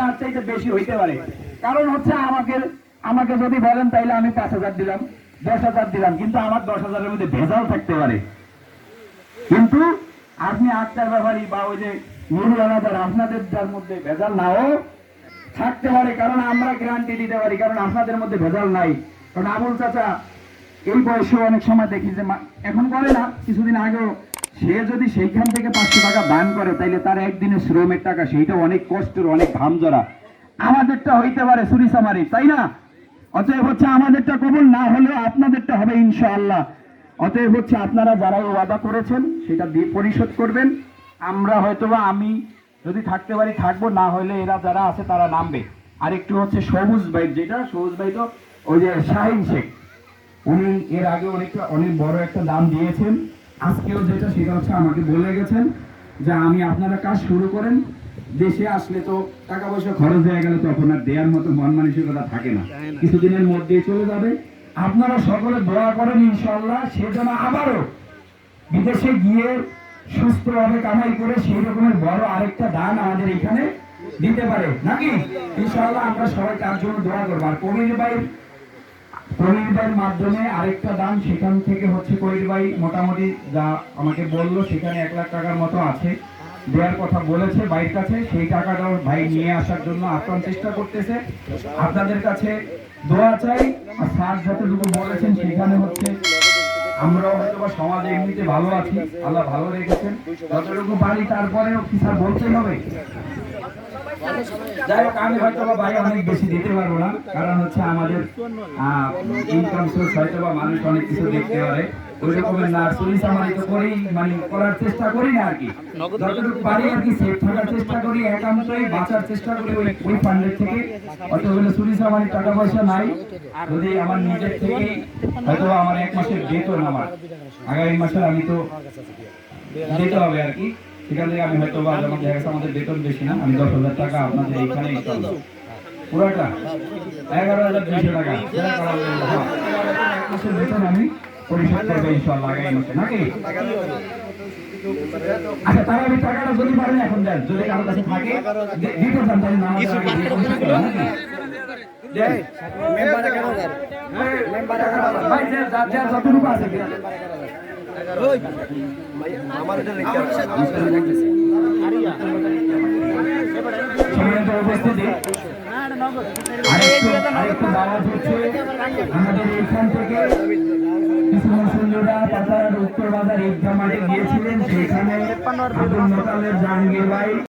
তার চাইতে বেশি হইতে পারে। কারণ হচ্ছে আমাকে যদি বলেন তাইলে আমি 5,000 দিলাম, 10,000 দিলাম, কিন্তু আমার 10,000-এর মধ্যে ভেজাল থাকতে পারে। কিন্তু আপনি আক্তার ব্যাপারী বা ওই যে নুরুল আনাদার, আপনাদের যার মধ্যে ভেজাল নাও থাকতে পারে, কারণ আমরা গ্যারান্টি দিতে পারি, কারণ আপনাদের মধ্যে ভেজাল নাই। কারণ আবুল চাচা এই বয়সে অনেক সময় দেখি যে এখন করে না, কিছুদিন আগেও সে যদি সেইখান থেকে 500 টাকা দান করে তাইলে তার একদিনের শ্রমের টাকা, সেইটা অনেক কষ্টের, অনেক ঘাম জড়া। আমাদেরটা হইতে পারে চুরিচামারি, তাই না? অতএব হচ্ছে আমাদেরটা কবুল না হলেও আপনাদেরটা হবে ইনশাআল্লাহ। অতএব হচ্ছে আপনারা যারা ওয়াদা করেছেন সেটা দিয়ে পরিশোধ করবেন। আমরা হয়তোবা আমি যদি থাকতে পারি থাকবো, না হলে এরা যারা আছে তারা নামবে। আর একটু হচ্ছে সবুজ ভাই, যেটা সবুজ ভাই তো ওই যে শাহিন শেখ, উনি এর আগে অনেক বড় একটা দাম দিয়েছেন। আজকেও যেটা সেটা হচ্ছে আমাকে বলে গেছেন যে আমি আপনারা কাজ শুরু করেন, দেশে আসলে তো টাকা পয়সা খরচ হয়ে গেলে তখন আর দেওয়ার মতো মন মানসিকতা থাকে না, কিছুদিনের মধ্যেই চলে যাবে। আপনারা সকলে দোয়া করেন ইনশাআল্লাহ সে যেন আবারও বিদেশে গিয়ে সুস্থভাবে কামাই করে সেই রকমের বড় আরেকটা দান আমাদের এখানে দিতে পারে, নাকি? ইনশাআল্লাহ আমরা সবাই তার জন্য দোয়া করবো। আর কবির ভাইয়ের মাধ্যমে আরেকটা দান, সেখান থেকে হচ্ছে কবির ভাই মোটামুটি যা আমাকে বললো সেখানে 1 লাখ টাকার মতো আছে, দেওয়ার কথা বলেছে ভাইয়ের কাছে। সেই টাকাটাও ভাই নিয়ে আসার জন্য আপ্রাণ চেষ্টা করতেছে। আপনাদের কাছে দোয়া চাই। আর স্যার যতটুকু বলেছেন সেখানে হচ্ছে আমরা হয়তো বা সমাজে এমনিতে ভালো আছি, আল্লাহ ভালো রেখেছেন, যতটুকু পারি তারপরেও কি স্যার বলতে হবে। যাই হোক, আমি হয়তো বা ভাই অনেক বেশি দিতে পারবো না, কারণ হচ্ছে আমাদের ইনকাম সোর্স হয়তো বা মানুষ অনেক কিছু দেখতে পারে, ওই রকমের না। চুরিচামারি তো করেই করার চেষ্টা করি না আর কি, যতটুকু পারি আর কি সেফ থাকার চেষ্টা করি, একান্তই বাঁচার চেষ্টা করি ওই ফান্ডের থেকে। অত হলে চুরিচামারি টাকা পয়সা নাই, যদি আমার নিজের থেকেই হয়তো আমার 1 মাসের বেতন, আমার আগামী মাসে আমি তো দিতে হবে আর কি, সেখান থেকে আমি হয়তো বা আমাদের বেতন বেশি না, আমি 10,000 টাকা আপনাদের এইখানে পুরোটা 11,200 টাকা বেতন আমি পরিশোধ করবো ইনশাআল্লাহ আগামী মাসে, নাকি? আচ্ছা, তারা আমি টাকাটা যদি পারেন এখন দেন, যদি কারোর কাছে থাকে দিতে চান তাহলে না যতটুকু আছে উপস্থিতি আরেকটু দাওয়াত হচ্ছে আমাদের এইখান থেকে কিছু মুসল্লিরা পাতার উত্তর বাজার ঈদগাহ মাঠে গিয়েছিলেন, সেখানে আব্দুল মোতালেব জাহাঙ্গীর ভাই